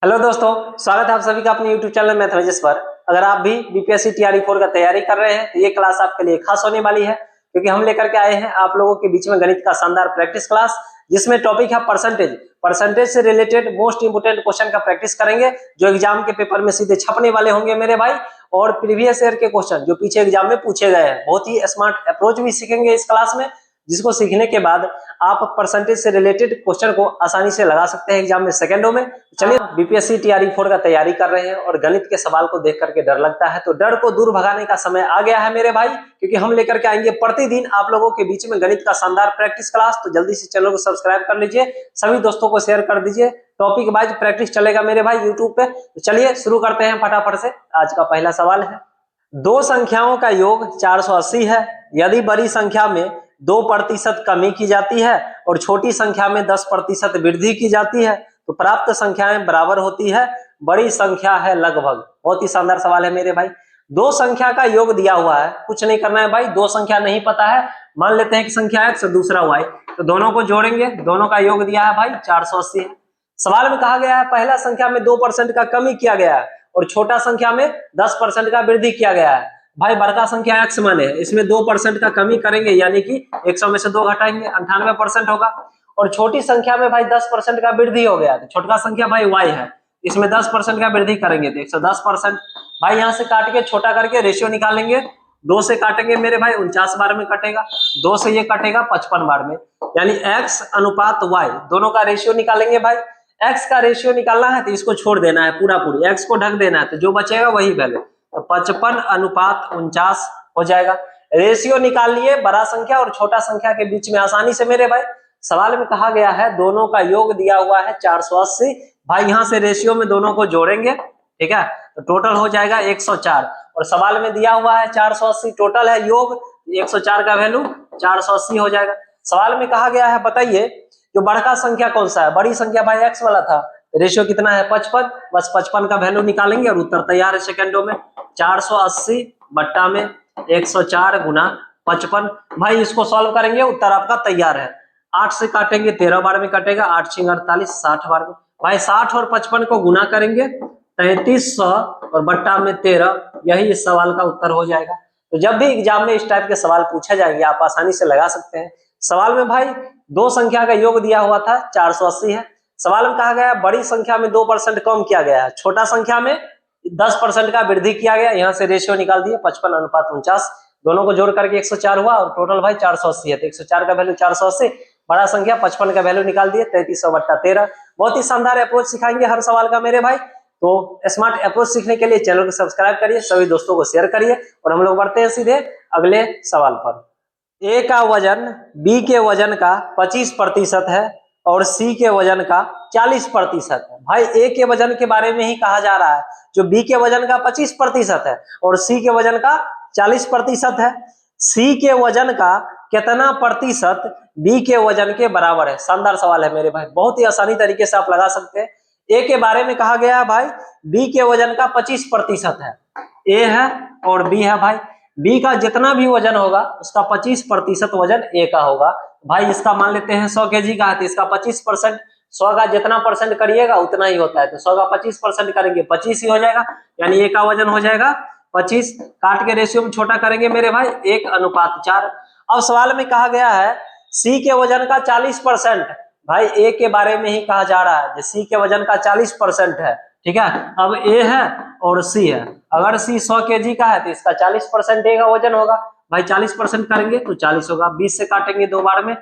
Hello दोस्तों, स्वागत है आप सभी का अपने YouTube चैनल मैथमेटिक्स पर। अगर आप भी बीपीएससी टीआरई 4 का तैयारी कर रहे हैं तो ये क्लास आपके लिए खास होने वाली है, क्योंकि हम लेकर के आए हैं आप लोगों के बीच में गणित का शानदार प्रैक्टिस क्लास, जिसमें टॉपिक है परसेंटेज। परसेंटेज से रिलेटेड मोस्ट इंपोर्टेंट क्वेश्चन का प्रैक्टिस करेंगे, जो एग्जाम के पेपर में सीधे छपने वाले होंगे मेरे भाई। और प्रीवियस ईयर के क्वेश्चन जो पीछे एग्जाम में पूछे गए हैं, बहुत ही स्मार्ट अप्रोच भी सीखेंगे इस क्लास में, जिसको सीखने के बाद आप परसेंटेज से रिलेटेड क्वेश्चन को आसानी से लगा सकते हैं एग्जाम में सेकंडों में। चलिए, बीपीएससी टीआरई 4 का तैयारी कर रहे हैं और गणित के सवाल को देख करके डर लगता है, तो डर को दूर भगाने का समय आ गया है मेरे भाई, क्योंकि हम लेकर के आएंगे प्रतिदिन आप लोगों के बीच में गणित का शानदार प्रैक्टिस क्लास। तो जल्दी से चैनल को सब्सक्राइब कर लीजिए, सभी दोस्तों को शेयर कर दीजिए। टॉपिक वाइज प्रैक्टिस चलेगा मेरे भाई यूट्यूब पे। तो चलिए शुरू करते हैं फटाफट से। आज का पहला सवाल है, दो संख्याओं का योग 480 है। यदि बड़ी संख्या में 2% कमी की जाती है और छोटी संख्या में 10% वृद्धि की जाती है, तो प्राप्त संख्याएं बराबर होती है। बड़ी संख्या है लगभग। बहुत ही शानदार सवाल है मेरे भाई। दो संख्या का योग दिया हुआ है, कुछ नहीं करना है भाई। दो संख्या नहीं पता है, मान लेते हैं कि संख्या x और दूसरा y, तो दोनों को जोड़ेंगे। दोनों का योग दिया है भाई 480 है। सवाल में कहा गया है पहला संख्या में 2% का कमी किया गया है और छोटा संख्या में 10% का वृद्धि किया गया है। भाई बड़का संख्या x माने, इसमें 2% का कमी करेंगे, यानी कि 100 में से 2 घटाएंगे, 98% होगा। और छोटी संख्या में भाई 10% का वृद्धि हो गया, तो छोटा संख्या भाई y है, इसमें 10% का वृद्धि करेंगे तो 110%। भाई यहाँ से काट के छोटा करके रेशियो निकालेंगे। 2 से काटेंगे मेरे भाई 49 बार में कटेगा, 2 से ये कटेगा 55 बार में, यानी x अनुपात y, दोनों का रेशियो निकालेंगे। भाई x का रेशियो निकालना है तो इसको छोड़ देना है, पूरा पूरी x को ढक देना है, तो जो बचेगा वही वैल्यू, तो 55:49 हो जाएगा। रेशियो निकाल लिए बड़ा संख्या और छोटा संख्या के बीच में आसानी से मेरे भाई। सवाल में कहा गया है दोनों का योग दिया हुआ है 480। भाई यहाँ से रेशियो में दोनों को जोड़ेंगे, ठीक है, तो टोटल हो जाएगा 104। और सवाल में दिया हुआ है 480, टोटल है योग 104 का वैल्यू 480 हो जाएगा। सवाल में कहा गया है बताइए जो बड़का संख्या कौन सा है। बड़ी संख्या भाई x वाला था, रेशियो कितना है 55, बस 55 का वैल्यू निकालेंगे और उत्तर तैयार है सेकंडों में। 480 बट्टा में 104 गुना 55। भाई इसको सॉल्व करेंगे, उत्तर आपका तैयार है। 8 से काटेंगे 13 बार में कटेगा, 8 6 48, 60 बार में। भाई 60 और 55 को गुना करेंगे 3300 और बट्टा में 13, यही इस सवाल का उत्तर हो जाएगा। तो जब भी एग्जाम में इस टाइप के सवाल पूछे जाएंगे आप आसानी से लगा सकते हैं। सवाल में भाई दो संख्या का योग दिया हुआ था 480 है। सवाल में कहा गया बड़ी संख्या में 2% कम किया गया है, छोटा संख्या में 10% का वृद्धि किया गया। यहाँ से रेशियो निकाल दिए 55:49, दोनों को जोड़ करके 104 हुआ और टोटल भाई 480 है, तो 104 का वैल्यू 480, बड़ा संख्या 55 का वैल्यू निकाल दिए 3300/13। बहुत ही शानदार अप्रोच सिखाएंगे हर सवाल का मेरे भाई। तो स्मार्ट अप्रोच सीखने के लिए चैनल को सब्सक्राइब करिए, सभी दोस्तों को शेयर करिए और हम लोग बढ़ते हैं सीधे अगले सवाल पर। ए का वजन बी के वजन का 25% है और सी के वजन का 40% है। भाई ए के वजन के बारे में ही कहा जा रहा है, जो बी के वजन का 25% है और सी के वजन का 40% है। सी के वजन का कितना प्रतिशत बी के वजन के बराबर है। शानदार सवाल है मेरे भाई, बहुत ही आसानी तरीके से आप लगा सकते हैं। ए के बारे में कहा गया है भाई बी के वजन का 25% है, ए है और बी है। भाई बी का जितना भी वजन होगा उसका 25% वजन ए का होगा। भाई इसका मान लेते हैं 100 केजी का है, तो इसका 25%, 100 का जितना परसेंट करिएगा उतना ही होता है, तो 100 का 25% करेंगे 25 ही हो जाएगा, यानी ए का वजन हो जाएगा 25। काट के रेशियो में छोटा करेंगे मेरे भाई 1:4। अब सवाल में कहा गया है सी के वजन का 40%। भाई ए के बारे में ही कहा जा रहा है, सी के वजन का 40% है, ठीक है। अब ए है और सी है, अगर सी 100 केजी का है तो इसका 40% ए का वजन होगा। भाई 40% करेंगे तो 40 होगा, 20 से काटेंगे 2 बार में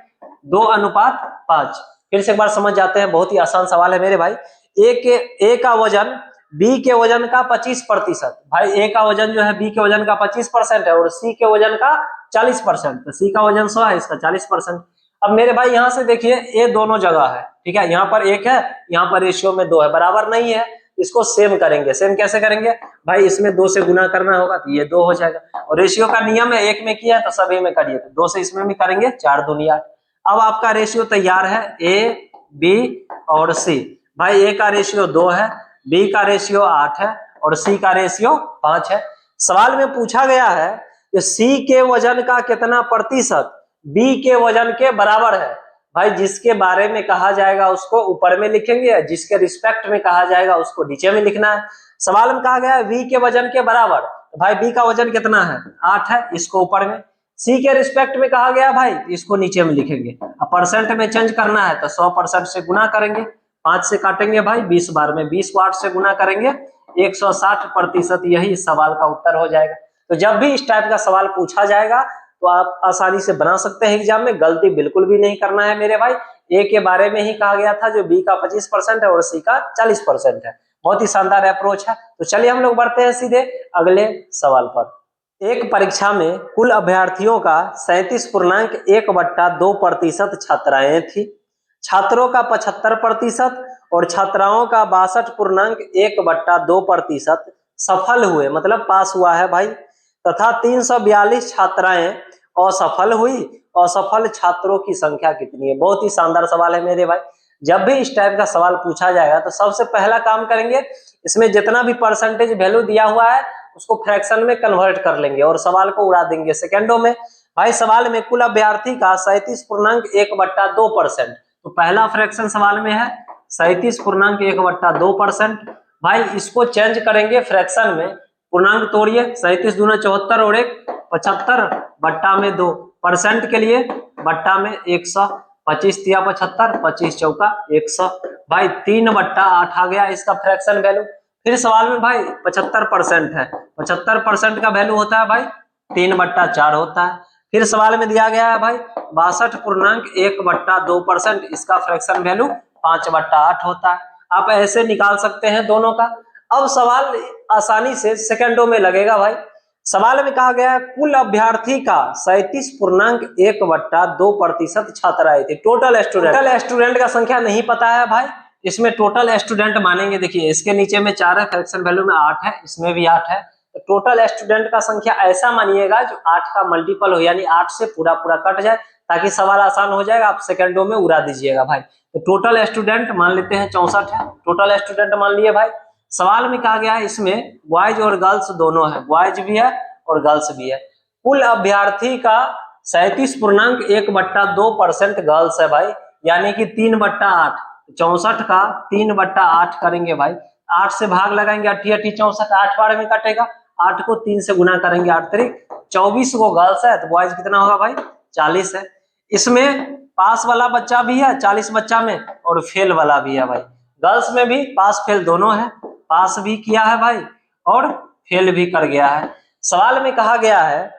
2:5। फिर से एक बार समझ जाते हैं, बहुत ही आसान सवाल है मेरे भाई। ए का वजन बी के वजन का 25%। भाई ए का वजन जो है बी के वजन का 25% है और सी के वजन का 40%, तो सी का वजन 100 है, इसका 40%। अब मेरे भाई यहाँ से देखिए ए दोनों जगह है, ठीक है, यहाँ पर 1 है, यहाँ पर रेशियो में 2 है, बराबर नहीं है, इसको सेम करेंगे। सेम कैसे करेंगे भाई, इसमें 2 से गुना करना होगा तो ये 2 हो जाएगा, और रेशियो का नियम है 1 में किया तो सभी में करिए, तो 2 से इसमें भी करेंगे 4 दूनी 8। अब आपका रेशियो तैयार है ए बी और सी। भाई ए का रेशियो 2 है, बी का रेशियो 8 है और सी का रेशियो 5 है। सवाल में पूछा गया है कि सी के वजन का कितना प्रतिशत बी के वजन के बराबर है। भाई जिसके बारे में कहा जाएगा उसको ऊपर में लिखेंगे, जिसके रिस्पेक्ट में कहा जाएगा उसको नीचे में लिखना है। सवाल में कहा गया है v के वजन के बराबर, तो भाई v का वजन कितना है 8 है, इसको ऊपर में। c के रिस्पेक्ट में कहा गया भाई, इसको नीचे में लिखेंगे। अब परसेंट में चेंज करना है तो 100% से गुना करेंगे, 5 से काटेंगे भाई 20 बार में, 20 को 8 से गुना करेंगे 160%, यही इस सवाल का उत्तर हो जाएगा। तो जब भी इस टाइप का सवाल पूछा जाएगा तो आप आसानी से बना सकते हैं एग्जाम में, गलती बिल्कुल भी नहीं करना है मेरे भाई। ए के बारे में ही कहा गया था जो बी का 25% है और सी का 40% है। बहुत ही शानदार अप्रोच है। तो चलिए हम लोग बढ़ते हैं सीधे अगले सवाल पर। एक परीक्षा में कुल अभ्यर्थियों का 37.1/2% छात्राएं थी, छात्रों का 75% और छात्राओं का 62.1/2% सफल हुए, मतलब पास हुआ है भाई, तथा 342 छात्राएं असफल हुई। असफल छात्रों की संख्या कितनी है? बहुत ही शानदार सवाल है मेरे भाई। जब भी इस टाइप का सवाल पूछा जाएगा तो सबसे पहला काम करेंगे, इसमें जितना भी परसेंटेज वैल्यू दिया हुआ है उसको फ्रैक्शन में कन्वर्ट कर लेंगे और सवाल को उड़ा देंगे सेकेंडों में। भाई सवाल में कुल अभ्यर्थी का 37.1/2%, तो पहला फ्रैक्शन सवाल में है 37.1/2%। भाई इसको चेंज करेंगे फ्रैक्शन में, पूर्णांक तोड़िए, 37 दूना 74 और 1 75/2, परसेंट के लिए बट्टा में 100, 25 तिया 75, 25 चौका 100, भाई 3/8 आ गया इसका फ्रैक्शन वैल्यू। फिर सवाल में भाई 75% है, 75% का वैल्यू होता है भाई 3/4 होता है। फिर सवाल में दिया गया है भाई 62.1/2%, इसका फ्रैक्शन वैल्यू 5/8 होता है। आप ऐसे निकाल सकते हैं दोनों का। अब सवाल आसानी से सेकंडों में लगेगा भाई। सवाल में कहा गया है कुल अभ्यर्थी का 37.1/2% छात्राएं थे। टोटल स्टूडेंट का संख्या नहीं पता है भाई, इसमें टोटल स्टूडेंट मानेंगे। देखिए इसके नीचे में 4 है, फ्रैक्शन वैल्यू में 8 है, इसमें भी 8 है, तो टोटल स्टूडेंट का संख्या ऐसा मानिएगा जो 8 का मल्टीपल हो, यानी 8 से पूरा कट जाए, ताकि सवाल आसान हो जाएगा। आप सेकंडों में उड़ा दीजिएगा भाई। तो टोटल स्टूडेंट मान लेते हैं 64 है, टोटल स्टूडेंट मान लिए भाई। सवाल में कहा गया है इसमें बॉयज और गर्ल्स दोनों है, बॉयज भी है और गर्ल्स भी है। कुल अभ्यर्थी का 37.1/2% गर्ल्स है भाई, यानी कि 3/8, 64 का 3/8 करेंगे भाई। 8 से भाग लगाएंगे, 8 × 8 64, 8 बार में कटेगा, 8 को 3 से गुना करेंगे, 8 3 24 को गर्ल्स है, तो बॉयज कितना होगा भाई 40 है। इसमें पास वाला बच्चा भी है 40 बच्चा में, और फेल वाला भी है भाई। गर्ल्स में भी पास फेल दोनों है, पास भी किया है भाई और फेल भी कर गया है। सवाल में कहा गया है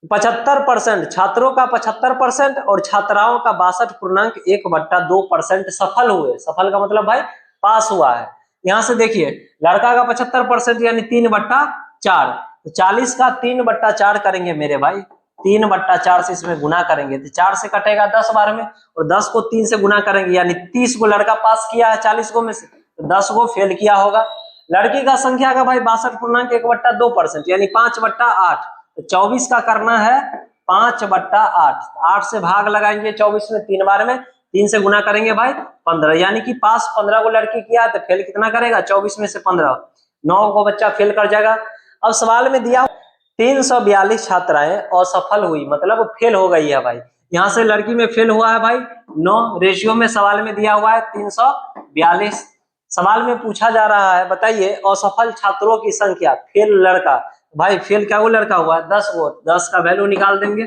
75% छात्रों का 75% और छात्राओं का 62.1/2% सफल हुए। सफल का मतलब भाई पास हुआ है। यहां से देखिए लड़का का 75% यानी 3/4, तो 40 का 3/4 करेंगे मेरे भाई, 3/4 से इसमें गुना करेंगे तो 4 से कटेगा 10 बार में, और 10 को 3 से गुना करेंगे, यानी 30 को लड़का पास किया है 40 को में से, तो 10 को फेल किया होगा। लड़की का संख्या का भाई 62.1/2%, यानी 5/8, तो 24 का करना है 5/8, 8 से भाग लगाएंगे 24 में 3 बार में, 3 से गुना करेंगे भाई 15, यानी कि पास 15 को लड़की किया तो फेल कितना करेगा 24 में से 15, 9 को बच्चा फेल कर जाएगा। अब सवाल में दिया 342 छात्राएं असफल हुई, मतलब फेल हो गई है भाई। यहाँ से लड़की में फेल हुआ है भाई 9, रेशियो में सवाल में दिया हुआ है 342। सवाल में पूछा जा रहा है बताइए असफल छात्रों की संख्या, फेल लड़का, भाई फेल क्या वो लड़का हुआ है 10 को, 10 का वैल्यू निकाल देंगे,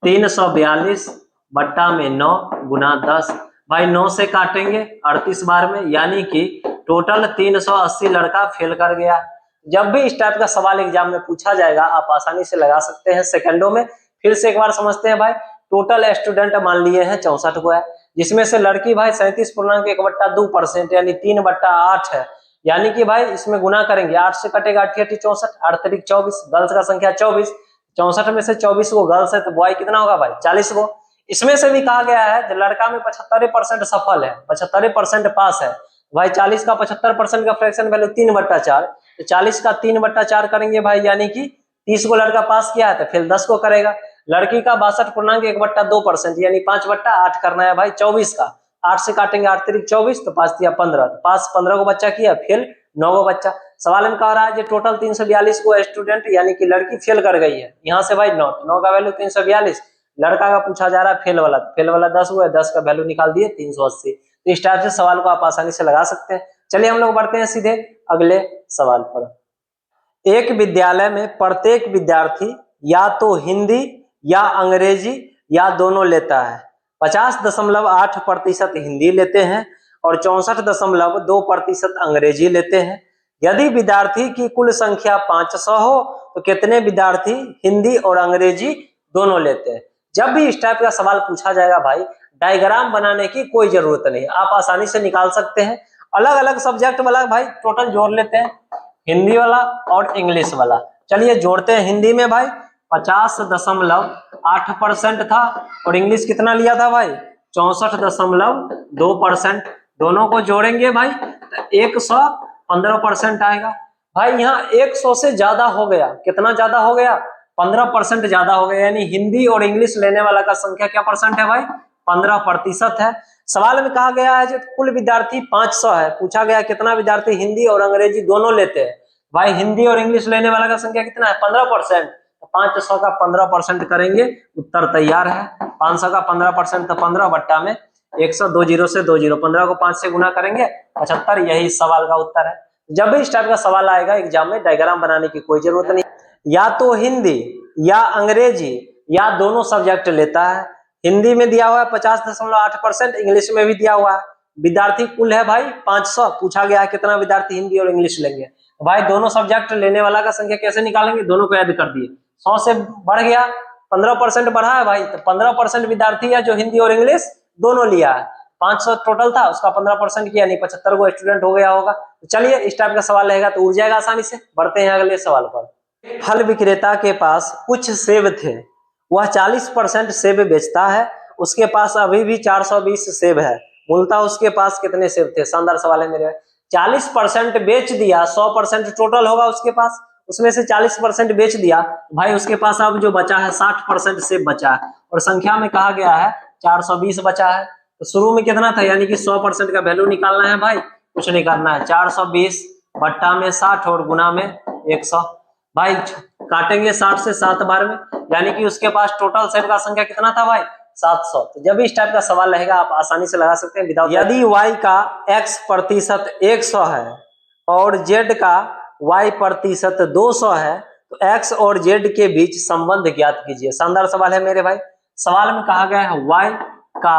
342 बट्टा में 9 गुना 10, भाई 9 से काटेंगे 38 बार में, यानी कि टोटल 380 लड़का फेल कर गया। जब भी इस टाइप का सवाल एग्जाम में पूछा जाएगा आप आसानी से लगा सकते हैं सेकंडों में। फिर से एक बार समझते हैं भाई, टोटल स्टूडेंट मान लिए हैं 64 को है, जिसमें से लड़की भाई 37.1/2% यानी 3/8 है, यानी कि भाई इसमें गुना करेंगे, 8 से कटेगा 8 × 8 64, 8 × 3 24, गर्ल्स का संख्या 24, 64 में से 24 को गर्ल्स है तो बॉय कितना होगा भाई 40 को। इसमें से भी कहा गया है जो लड़का में 75% सफल है, 75% पास है भाई, 40 का 75% का फ्रैक्शन वैल्यू 3/4, तो 40 का 3/4 करेंगे भाई, यानी कि 30 को लड़का पास किया है तो फिर 10 को करेगा। लड़की का 62.1/2% यानी 5/8 करना है भाई 24 का, 8 से काटेंगे 8 3 24, तो 5 तिया 15, तो पास 15 को बच्चा किया, फेल 9 को बच्चा। सवाल में कह रहा है जो टोटल 342 को स्टूडेंट यानी कि लड़की फेल कर गई है, यहाँ से भाई 9 का वैल्यू 342, लड़का का पूछा जा रहा है फेल वाला, फेल वाला 10 हुआ है, 10 का वैल्यू निकाल दिए 380। तो इस टाइप से सवाल को आप आसानी से लगा सकते हैं। चलिए हम लोग बढ़ते हैं सीधे अगले सवाल पर। एक विद्यालय में प्रत्येक विद्यार्थी या तो हिंदी या अंग्रेजी या दोनों लेता है। 50.8% हिंदी लेते हैं और 64.2% अंग्रेजी लेते हैं। यदि विद्यार्थी की कुल संख्या 500 हो तो कितने विद्यार्थी हिंदी और अंग्रेजी दोनों लेते हैं। जब भी इस टाइप का सवाल पूछा जाएगा भाई, डायग्राम बनाने की कोई जरूरत नहीं, आप आसानी से निकाल सकते हैं। अलग अलग सब्जेक्ट वाला भाई टोटल जोड़ लेते हैं, हिंदी वाला और इंग्लिश वाला। चलिए जोड़ते हैं। हिंदी में भाई 50.8% था और इंग्लिश कितना लिया था भाई 64.2%। दोनों को जोड़ेंगे भाई तो 115% आएगा। भाई यहाँ 100 से ज्यादा हो गया, कितना ज्यादा हो गया 15% ज्यादा हो गया, यानी हिंदी और इंग्लिश लेने वाला का संख्या क्या परसेंट है भाई 15% है। सवाल में कहा गया है जो कुल विद्यार्थी 500 है, पूछा गया कितना विद्यार्थी हिंदी और अंग्रेजी दोनों लेते हैं। भाई हिंदी और इंग्लिश लेने वाला का संख्या कितना है 15%, 500 का 15% करेंगे, उत्तर तैयार है। 500 का 15% तो 15 बट्टा में 100, 2 जीरो से 2 जीरो, 15 को 5 से गुना करेंगे 75, यही इस सवाल का उत्तर है। जब भी इस टाइप का सवाल आएगा एग्जाम में डायग्राम बनाने की कोई जरूरत नहीं, या तो हिंदी या अंग्रेजी या दोनों सब्जेक्ट लेता है। हिंदी में दिया हुआ है 50.8%, इंग्लिश में भी दिया हुआ है। विद्यार्थी कुल है भाई 500, पूछा गया है कितना विद्यार्थी हिंदी और इंग्लिश लेंगे। भाई दोनों सब्जेक्ट लेने वाला का संख्या कैसे निकालेंगे, दोनों को ऐड कर दिए, 100 से बढ़ गया 15% बढ़ा है भाई, तो 15% विद्यार्थी है जो हिंदी और इंग्लिश दोनों लिया है। 500 टोटल था, उसका 15% किया, नहीं 75 को स्टूडेंट हो गया होगा। तो चलिए इस टाइप का सवाल रहेगा तो उड़ जाएगा आसानी से। बढ़ते हैं अगले सवाल पर। फल विक्रेता के पास कुछ सेब थे, वह 40% सेब बेचता है, उसके पास अभी भी 420 सेब है, मूलतः उसके पास कितने सेब थे। शानदार सवाल है मेरे। 40% बेच दिया, 100% टोटल होगा उसके पास, उसमें से 40% बेच दिया भाई, उसके पास अब जो बचा है 60% सेब बचा है और संख्या में कहा गया है 420 बचा है। तो शुरू में कितना था, यानी कि 100% का वैल्यू निकालना है भाई, कुछ नहीं करना है, 420 बट्टा में 60 और गुना में 100। भाई काटेंगे 60 से 7 बार में, यानी कि उसके पास टोटल सेब का संख्या कितना था भाई 700। तो जब भी इस टाइप का सवाल रहेगा आप आसानी से लगा सकते हैं विदाउट। यदि y का x% 100 है और z का y% 200 है तो x और z के बीच संबंध ज्ञात कीजिए। शानदार सवाल है मेरे भाई। सवाल में कहा गया है y का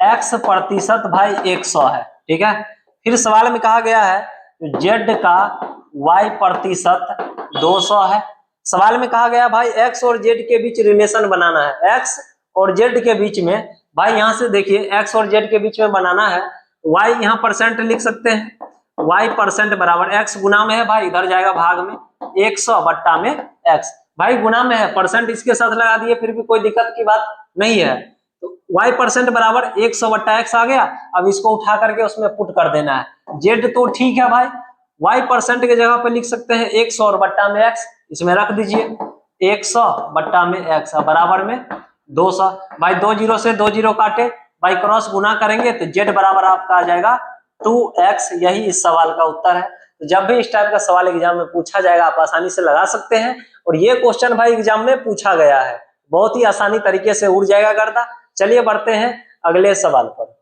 x% भाई 100 है, ठीक है। फिर सवाल में कहा गया है z का y% 200 है। सवाल में कहा गया भाई x और z के बीच रिलेशन बनाना है, x और z के बीच में। भाई यहां से देखिए x और z के बीच में बनाना है, y यहाँ परसेंट लिख सकते हैं, y% बराबर x गुना में है भाई, इधर जाएगा भाग में 100 बट्टा में x। भाई गुना में है, परसेंट इसके साथ लगा दिए फिर भी कोई दिक्कत की बात नहीं है। तो y% बराबर 100 बट्टा x आ गया। अब इसको उठा करके उसमें पुट कर देना है। z तो ठीक है भाई, y% के जगह पे लिख सकते हैं 100 और बट्टा में x, इसमें रख दीजिए 100 बट्टा में x बराबर में 200। भाई 2 जीरो से 2 जीरो काटे, भाई क्रॉस गुना करेंगे तो z बराबर आपका आ जाएगा 2x, यही इस सवाल का उत्तर है। तो जब भी इस टाइप का सवाल एग्जाम में पूछा जाएगा आप आसानी से लगा सकते हैं। और ये क्वेश्चन भाई एग्जाम में पूछा गया है, बहुत ही आसानी तरीके से उड़ जाएगा गर्दा। चलिए बढ़ते हैं अगले सवाल पर।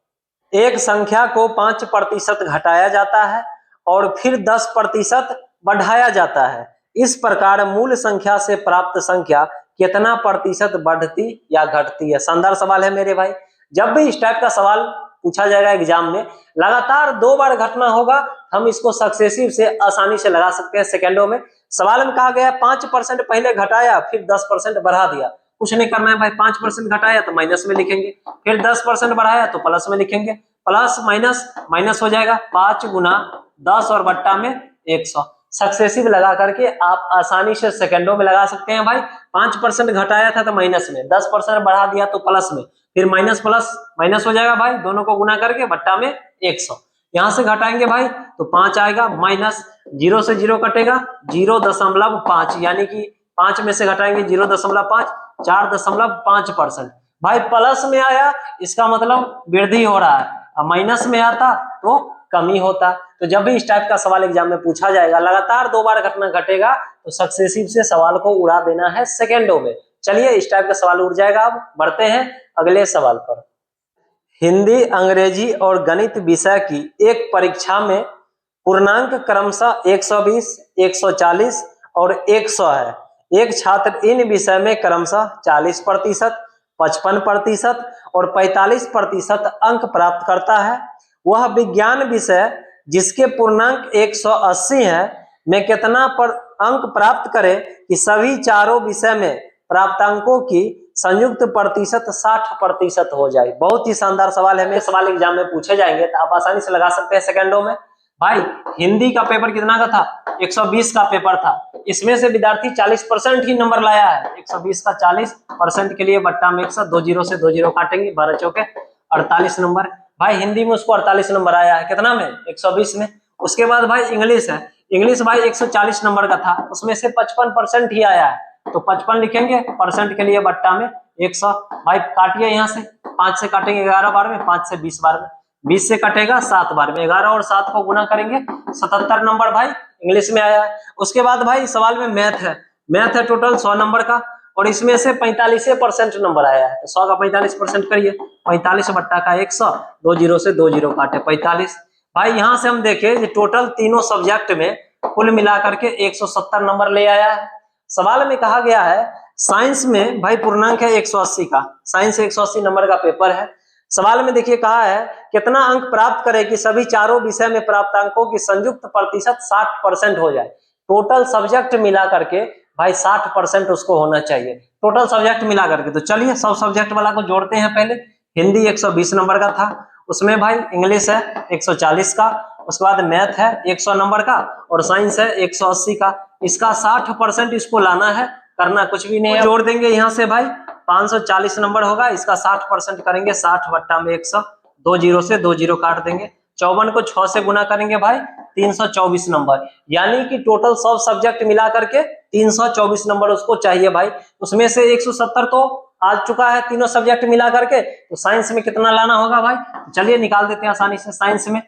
एक संख्या को 5% घटाया जाता है और फिर 10% बढ़ाया जाता है, इस प्रकार मूल संख्या से प्राप्त संख्या कितना प्रतिशत बढ़ती या घटती है। शानदार सवाल है मेरे भाई। जब भी इस टाइप का सवाल पूछा जाएगा एग्जाम में, लगातार 2 बार घटना होगा, हम इसको सक्सेसिव से आसानी से लगा सकते हैं सेकंडों में। सवाल में कहा गया 5% पहले घटाया फिर 10% बढ़ा दिया, कुछ नहीं करना है भाई। 5% घटाया तो माइनस में लिखेंगे, फिर 10% बढ़ाया तो प्लस में लिखेंगे, प्लस माइनस माइनस हो जाएगा, 5 गुना 10 और बट्टा में 100। सक्सेसिव लगा करके आप आसानी से सेकंडों में लगा सकते हैं भाई। 5% घटाया था तो माइनस में, 10% बढ़ा दिया तो प्लस में, फिर माइनस प्लस माइनस हो जाएगा भाई, दोनों को गुना करके बट्टा में 100। यहां से घटाएंगे भाई तो 5 आएगा, माइनस 0 से 0 कटेगा 0.5, यानी कि 5 में से घटाएंगे 0.5, 4.5%। भाई प्लस में आया इसका मतलब वृद्धि हो रहा है, अब माइनस में आता तो कमी होता। तो जब भी इस टाइप का सवाल एग्जाम में पूछा जाएगा, लगातार 2 बार घटना घटेगा तो सक्सेसिव से सवाल को उड़ा देना है सेकंडों में। चलिए इस टाइप का सवाल उठ जाएगा। अब बढ़ते हैं अगले सवाल पर। हिंदी, अंग्रेजी और गणित विषय की एक परीक्षा में पूर्णांक क्रमशः 120, 140 और 100 है। एक छात्र इन विषय में क्रमशः 40%, 55% और 45% अंक प्राप्त करता है। वह विज्ञान विषय जिसके पूर्णांक 180 है में कितना अंक प्राप्त करे कि सभी चारों विषय में प्राप्तांकों की संयुक्त प्रतिशत 60% हो जाए। बहुत ही शानदार सवाल है। मेरे सवाल एग्जाम में पूछे जाएंगे तो आप आसानी से लगा सकते हैं सेकंडों में। भाई हिंदी का पेपर कितना का था? 120 का पेपर था। इसमें से विद्यार्थी 40% ही नंबर लाया है। 120 का 40% के लिए बट्टा में 100, 2 जीरो से 2 जीरो काटेंगे, 12 चौके 48 नंबर। भाई हिंदी में उसको 48 नंबर आया है। कितना में? 120 में। उसके बाद भाई इंग्लिश है। इंग्लिश भाई 140 नंबर का था, उसमें से 55% ही आया है, तो 55 लिखेंगे, परसेंट के लिए बट्टा में 100। भाई काटिए यहाँ से, 5 से काटेंगे 11 बार में, 5 से 20 बार में, 20 से कटेगा 7 बार में, 11 और 7 को गुना करेंगे, 77 नंबर भाई इंग्लिश में आया है। उसके बाद भाई सवाल में मैथ है। मैथ है टोटल 100 नंबर का, और इसमें से 45% नंबर आया है, तो 100 का 45% करिए, 45 बट्टा का 100, 2 जीरो से 2 जीरो काटे 45। भाई यहाँ से हम देखें कि टोटल तीनों सब्जेक्ट में कुल मिलाकर के 170 नंबर ले आया है। सवाल में कहा गया है साइंस में भाई पूर्णांक है 180 का, साइंस 180 नंबर का पेपर है। सवाल में देखिए कहा है कितना अंक प्राप्त करे कि सभी चारों विषय में प्राप्त अंकों की संयुक्त प्रतिशत 60% हो जाए। टोटल सब्जेक्ट मिला करके भाई 60% उसको होना चाहिए, टोटल सब्जेक्ट मिला करके। तो चलिए सब सब्जेक्ट वाला को जोड़ते हैं। पहले हिंदी 120 नंबर का था, उसमें भाई इंग्लिश है 140 का, उसके बाद मैथ है 100 नंबर का, और साइंस है 180 का। इसका 60% इसको लाना है, करना कुछ भी नहीं है। जोड़ देंगे यहाँ से भाई 540 नंबर होगा, इसका 60% करेंगे, 60 बट्टा में 100, 2 जीरो से 2 जीरो काट देंगे, 54 को 6 से गुना करेंगे भाई 324 नंबर। यानी कि टोटल सब सब्जेक्ट मिला करके 324 नंबर उसको चाहिए भाई। उसमें से 170 तो आ चुका है तीनों सब्जेक्ट मिला करके, तो साइंस में कितना लाना होगा भाई? चलिए निकाल देते हैं आसानी से। साइंस में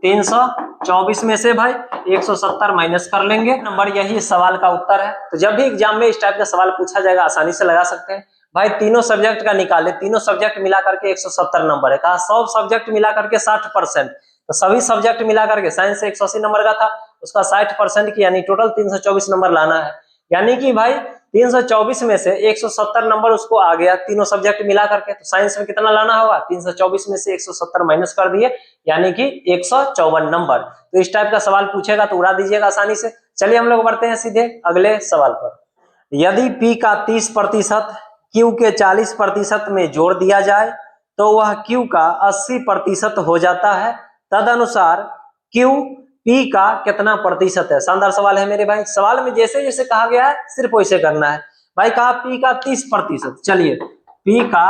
324 में से भाई 170 माइनस कर लेंगे नंबर, यही सवाल का उत्तर है। तो जब भी एग्जाम में इस टाइप का सवाल पूछा जाएगा आसानी से लगा सकते हैं। भाई तीनों सब्जेक्ट का निकाले, तीनों सब्जेक्ट मिला करके 170 नंबर है, कहा सब सब्जेक्ट मिला करके 60%, तो सभी सब्जेक्ट मिला करके साइंस से 180 नंबर का था, उसका 60% की, यानी टोटल 324 नंबर लाना है। यानी कि भाई 324 में से 170 नंबर उसको आ गया तीनों सब्जेक्ट मिला करके। तो साइंस में कितना लाना होगा? 324 में से 170 माइनस कर दिए, यानी कि 154 नंबर। तो इस टाइप का सवाल पूछेगा तो उड़ा दीजिएगा आसानी से। चलिए हम लोग बढ़ते हैं सीधे अगले सवाल पर। यदि P का 30% Q के 40% में जोड़ दिया जाए तो वह Q का 80% हो जाता है। तदनुसार Q P का कितना प्रतिशत है? शानदार सवाल है मेरे भाई। सवाल में जैसे जैसे कहा गया है सिर्फ वैसे करना है। भाई कहा P का 30%, चलिए P का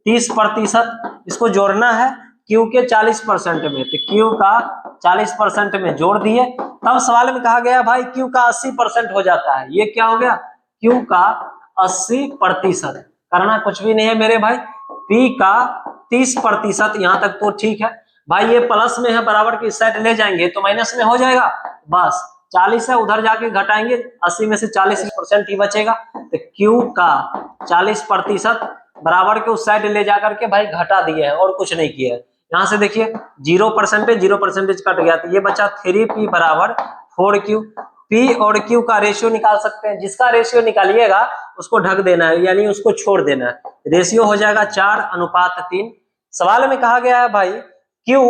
30% इसको जोड़ना है Q के 40% में, तो Q का 40% में जोड़ दिए। तब सवाल में कहा गया भाई Q का 80% हो जाता है। ये क्या हो गया? Q का 80%, करना कुछ भी नहीं है मेरे भाई। P का 30%, यहां तक तो ठीक है भाई। ये प्लस में है, बराबर की इस साइड ले जाएंगे तो माइनस में हो जाएगा, बस 40 है उधर जाके घटाएंगे, 80 में से 40% ही बचेगा। तो Q का 40% बराबर के उस साइड ले जाकर के भाई घटा दिए हैं, और कुछ नहीं किया है। यहाँ से देखिए 0% कट गया, तो ये बचा 3P बराबर 4Q। P और Q का रेशियो निकाल सकते हैं, जिसका रेशियो निकालिएगा उसको ढक देना है, यानी उसको छोड़ देना है। रेशियो हो जाएगा 4:3। सवाल में कहा गया है भाई Q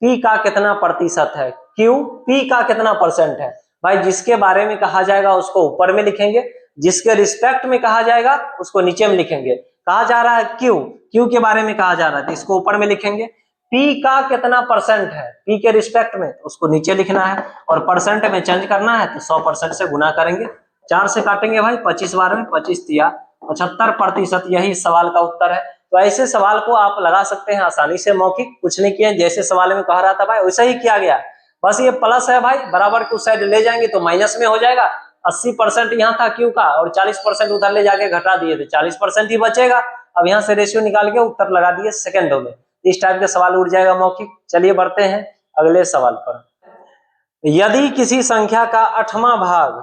P का कितना प्रतिशत है, Q P का कितना परसेंट है। भाई जिसके बारे में कहा जाएगा उसको ऊपर में लिखेंगे, जिसके रिस्पेक्ट में कहा जाएगा उसको नीचे में लिखेंगे। कहा जा रहा है Q के बारे में कहा जा रहा है तो इसको ऊपर में लिखेंगे। P का कितना परसेंट है P के रिस्पेक्ट में, उसको नीचे लिखना है, और परसेंट में चेंज करना है तो 100% से गुना करेंगे, 4 से काटेंगे भाई 25 बार में, 25 तिया 75%, यही सवाल का उत्तर है। तो ऐसे सवाल को आप लगा सकते हैं आसानी से, मौखिक कुछ नहीं किया, जैसे सवाल में कह रहा था भाई वैसा ही किया गया। बस ये प्लस है भाई, बराबर की उस साइड ले जाएंगे तो माइनस में हो जाएगा। 80% यहाँ था Q का, और 40% उधर ले जाके घटा दिए तो 40% ही बचेगा। अब यहाँ से रेशियो निकाल के उत्तर लगा दिए सेकंडों में। इस टाइप के सवाल उठ जाएगा मौखिक। चलिए बढ़ते हैं अगले सवाल पर। यदि किसी संख्या का 8वां भाग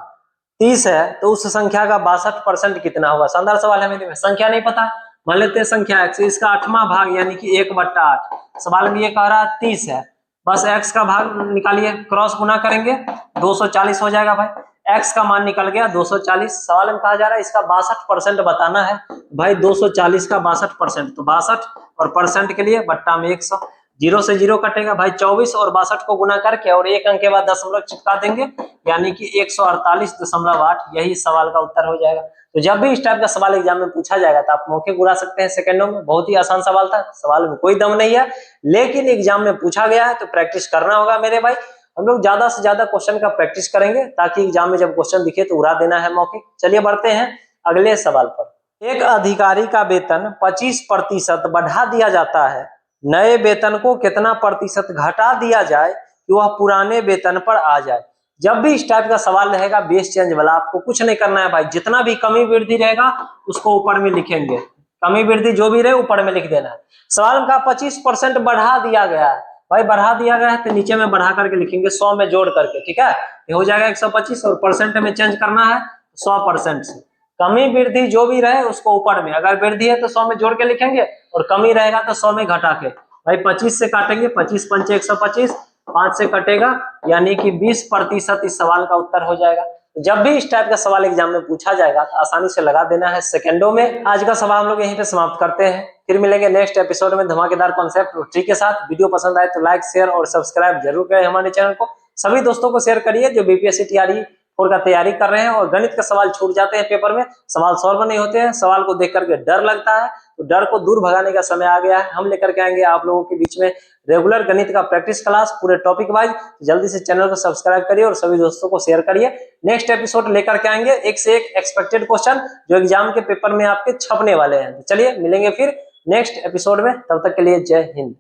30 है तो उस संख्या का 62% कितना होगा। शानदार सवाल है मेरे में। संख्या नहीं पता, मान लेते हैं संख्या x, इसका 8वां भाग यानी कि 1/8। सवाल में ये कह रहा है 30 है, बस x का भाग निकालिए, क्रॉस गुना करेंगे 240 हो जाएगा भाई। x का मान निकल गया 240। सवाल में कहा जा रहा है इसका 62% बताना है भाई। 240 का 62%, तो 62 और परसेंट के लिए बट्टा में 100, 0 से 0 कटेगा भाई। 24 और 62 को गुना करके और एक अंक के बाद दशमलव चिपका देंगे यानी कि 148.8। यही सवाल का उत्तर हो जाएगा। तो जब भी इस टाइप का सवाल एग्जाम में पूछा जाएगा तो आप मौके उड़ा सकते हैं सेकंडों में। बहुत ही आसान सवाल था, सवाल में कोई दम नहीं है, लेकिन एग्जाम में पूछा गया है तो प्रैक्टिस करना होगा मेरे भाई। हम लोग ज्यादा से ज्यादा क्वेश्चन का प्रैक्टिस करेंगे ताकि एग्जाम में जब क्वेश्चन दिखे तो उड़ा देना है मौके। चलिए बढ़ते हैं अगले सवाल पर। एक अधिकारी का वेतन 25% बढ़ा दिया जाता है, नए वेतन को कितना प्रतिशत घटा दिया जाए कि वह पुराने वेतन पर आ जाए। जब भी इस टाइप का सवाल रहेगा बेस चेंज वाला, आपको कुछ नहीं करना है भाई। जितना भी कमी वृद्धि रहेगा उसको ऊपर में लिखेंगे, कमी वृद्धि जो भी रहे ऊपर में लिख देना है। सवाल का 25% बढ़ा दिया गया है भाई, बढ़ा दिया गया है तो नीचे में बढ़ा करके लिखेंगे 100 में जोड़ करके, ठीक है। ये हो जाएगा 125 और परसेंट में चेंज करना है 100% से। कमी वृद्धि जो भी रहे उसको ऊपर में, अगर वृद्धि है तो 100 में जोड़ के लिखेंगे और कमी रहेगा तो 100 में घटा के। भाई 25 से काटेंगे, 25 पंचे 125, 5 से कटेगा यानी कि 20% इस सवाल का उत्तर हो जाएगा। जब भी इस टाइप का सवाल एग्जाम में पूछा जाएगा तो आसानी से लगा देना है सेकंडों में। आज का सवाल हम लोग यहीं पे समाप्त करते हैं, फिर मिलेंगे नेक्स्ट एपिसोड में धमाकेदार कॉन्सेप्ट और ट्रिक के साथ। वीडियो पसंद आए तो लाइक शेयर और सब्सक्राइब जरूर करें हमारे चैनल को। सभी दोस्तों को शेयर करिए जो बीपीएससी टीआरई 4 का तैयारी कर रहे हैं और गणित का सवाल छूट जाते हैं पेपर में, सवाल सॉल्व नहीं होते हैं, सवाल को देख करके डर लगता है, तो डर को दूर भगाने का समय आ गया है। हम लेकर के आएंगे आप लोगों के बीच में रेगुलर गणित का प्रैक्टिस क्लास पूरे टॉपिक वाइज। जल्दी से चैनल को सब्सक्राइब करिए और सभी दोस्तों को शेयर करिए। नेक्स्ट एपिसोड लेकर के आएंगे एक से एक एक्सपेक्टेड क्वेश्चन जो एग्जाम के पेपर में आपके छपने वाले हैं। तो चलिए मिलेंगे फिर नेक्स्ट एपिसोड में, तब तक के लिए जय हिंद।